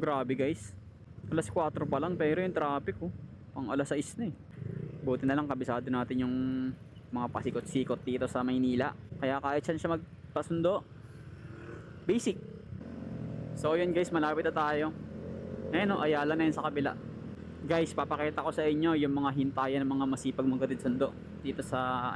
Grabe guys. Alas 4 pa lang pero yung traffic oh. Pang alas 6 na eh. Buti na lang kabisado natin yung mga pasikot-sikot dito sa Maynila. Kaya kahit saan siya magpasundo. Basic. So yun guys, malapit na tayo. Ayun oh, Ayala na yun sa kabila. Guys, papakita ko sa inyo yung mga hintayan ng mga masipag maghatid sundo dito sa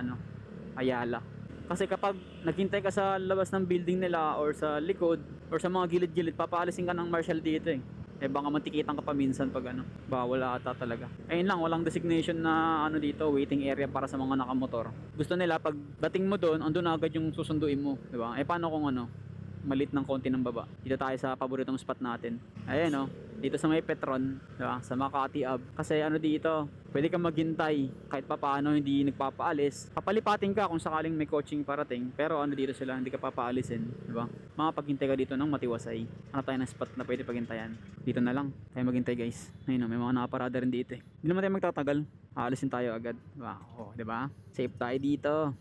Ayala. Kasi kapag naghintay ka sa labas ng building nila or sa likod or sa mga gilid-gilid, papaalisin ka ng marshal dito eh. Baka matikitan ka pa minsan pag bawal ata talaga. Ayun lang, walang designation na dito, waiting area para sa mga nakamotor. Gusto nila pag dating mo doon, andun agad yung susunduin mo, di ba? Paano kung malit ng konti ng baba? Dito tayo sa paboritong spot natin. Ayun dito sa may Petron, diba? Sa Makati Ave. Kasi dito, pwede kang maghintay kahit papaano hindi nagpapaalis. Papalipatin ka kung sakaling may coaching parating, pero dito sila, hindi ka papaalisin, diba? Makapaghintay ka dito ng matiwasay. Tayo ng spot na pwede paghintayan. Dito na lang tayo maghintay guys. Ayun may mga nakaparada rin dito eh. Hindi naman tayo magtatagal. Aalisin tayo agad. Diba? Safe tayo dito.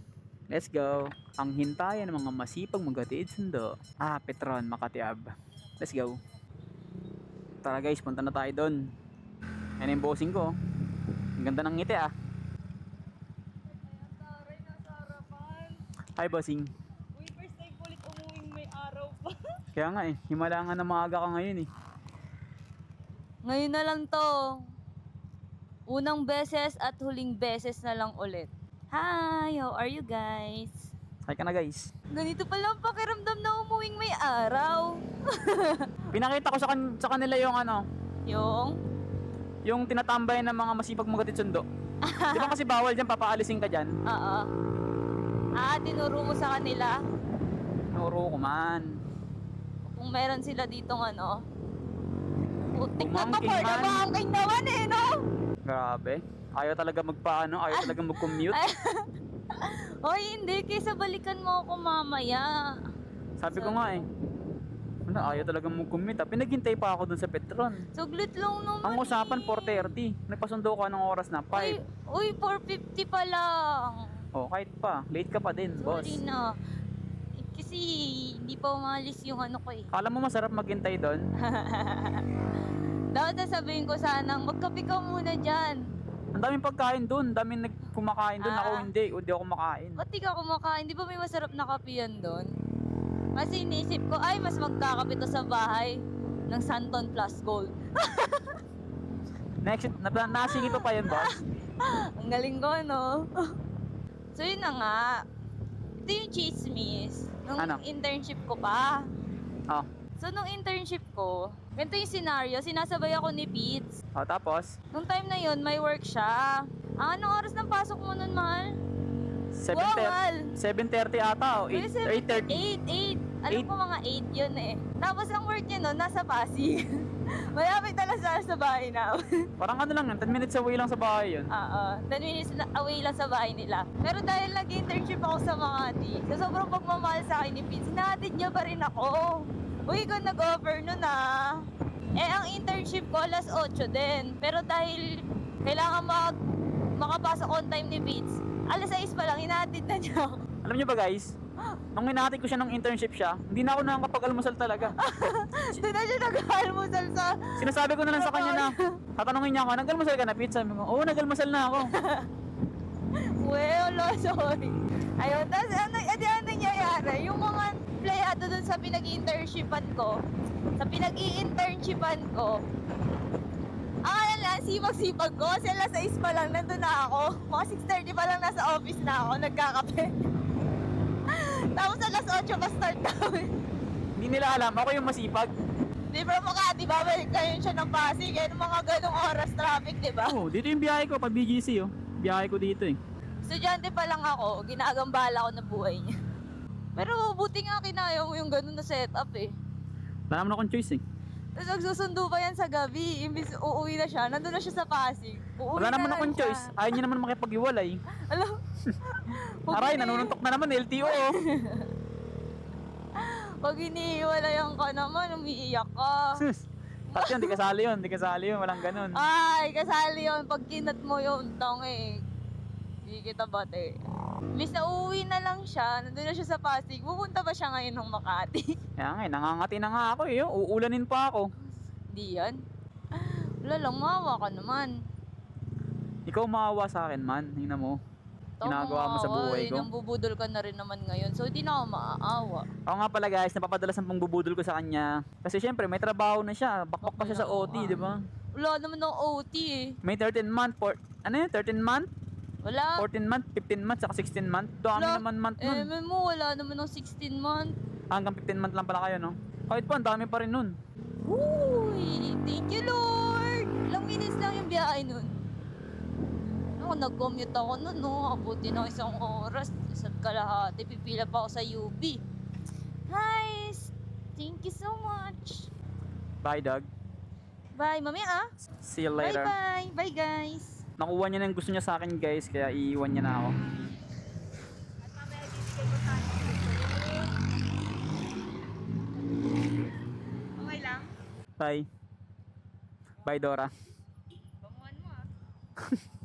Let's go. Ang hintayan ng mga masipag maghatid sundo. Petron, Makati Ave. Let's go. Tara guys, punta na tayo doon. Yan yung bossing ko. Ang ganda ng ngiti Hi bossing. Uy, first time ulit umuwing may araw pa. Kaya nga himala nga na maaga ka ngayon Ngayon na lang to. Unang beses at huling beses na lang ulit. Hi, how are you guys? Hi ka na guys. Ganito pala ang pakiramdam na umuwing may araw. Pinakita ko sa kanila yung yung tinatambay ng mga masipag maghatid sundo. Di ba kasi bawal dyan, papaalisin ka dyan? Oo. Tinuro mo sa kanila. Tinuro ko man. Kung meron sila ditong putik na to Bumangking for the man. bangking naman Grabe. Ayaw talaga ayaw talaga mag-commute. Hoy, hindi. Kaysa balikan mo ako mamaya. Sabi ko nga ayaw talaga mag-commute Pinaghintay pa ako dun sa Petron. Suglit lang naman. Ang usapan 4:30. Nagpasundo ka ng oras na 5. Uy, 4:50 pa lang. Kahit pa. Late ka pa din, boss. Sorry na. Kasi hindi pa umalis yung ko Kala mo masarap maghintay doon? Dapat sabihin ko sanang magkape ka muna dyan. Ang daming pagkain doon. Daming kumakain doon. Ako hindi ako makain. Ba't di ka kumakain? Di ba may masarap na kape yan doon? Kasi iniisip ko, mas magkakape to sa bahay ng Santon Plus Gold. Next, nasingit pa yun, boss. Ang galing ko, So yun na nga. Ito yung chismis. Nung internship ko pa. So nung internship ko, ganito yung scenario, sinasabay ako ni Pete. Tapos? Nung time na yun, may work siya. Anong oras ng pasok mo nun, mahal? 7:30 ata o 8:30. 8. Alam ko mga 8 yun Tapos ang work niya nun, nasa Pasig. Malapit na lang sa bahay na. Parang lang 10 minutes away lang sa bahay yun. 10 minutes away lang sa bahay nila. Pero dahil nag-internship ako sa Makati, sa sobrang pagmamahal sa akin ni Pete, sinatid niya pa rin ako. Uy, ikaw nag-offer nun ang internship ko alas 8 din. Pero dahil kailangan makapasok on time ni Pete, alas 6 pa lang, hinatid na niya ako. Alam niyo ba guys, nung hinatid ko siya ng internship siya, hindi na ako nakakapag-almusal talaga. Hindi na siya nag-almusal sa... Sinasabi ko na lang sa kanya na, tatanungin niya ako, nag-almusal ka na, Pete? Sabi ko, oo, nag-almusal na ako. Well, sorry. Ayun, tapos ano nangyayari? Yung mga empleyado dun sa pinag-internshipan ko, akala lang, sipag-sipag ko, kasi alas 6 pa lang, nandun na ako. Mga 6:30 pa lang nasa office na ako, nagkakape. Tapos alas 8 pa start namin. Hindi nila alam, ako yung masipag. Di ba Makati, babalik kayo siya ng Pasig, kaya mga ganong oras traffic, di ba? Dito yung biyahe ko, pa BGC Biyahe ko dito Estudyante pa lang ako, ginagambala ko na buhay niya. Pero buti nga kinaya mo yung ganun na setup Wala naman akong choice Tapos nagsusundo pa yan sa gabi, imbis uuwi na siya, nandun na siya sa Pasig. Wala naman akong choice, ayaw niya naman makipag-iwalay. Alam, Aray, nanununtok na naman, LTO pag iniiwalayan ka naman, umiiyak ka. Sus, tapos yun, di kasali yun, walang ganun. Ay, kasali yun, pag kinat mo yun, di kita bate. Miss na uwi na lang siya, nandun na siya sa Pasig, pupunta ba siya ngayon ng Makati? Kaya nga, nangangati na nga ako Uulanin pa ako. hindi yan. Wala lang, maawa ka naman. Ikaw maawa sa akin man, hingnan mo. Ginagawa mo sa buhay ko. Nambubudol ka na rin naman ngayon. So, hindi na ako maaawa. Ako nga pala guys, napapadalas ang pangbubudol ko sa kanya. Kasi syempre, may trabaho na siya. Bakbak pa siya sa OT, di ba? Wala naman ng OT eh. May 13 month, ano yun? 13 month? Wala. 14 month, 15 month, saka 16 month. Dami Wala. naman month nun. Mo, wala naman ng 16 month. Hanggang 15 month lang pala kayo, no? Kahit po, ang dami pa rin nun. Uy, thank you Lord. Ilang minutes lang yung biyahe nun. Nag-commute ako nun, no? Abuti ng isang oras. Isa't kalahati, pipila pa ako sa UB. Guys, thank you so much. Bye, dog. Bye, mamaya ah. See you later. Bye-bye. Bye, guys. Nakuha niya na yung gusto niya sa akin, guys. Kaya iiwan niya na ako. Okay lang? Bye. Bye, Dora. Banguhan mo ah.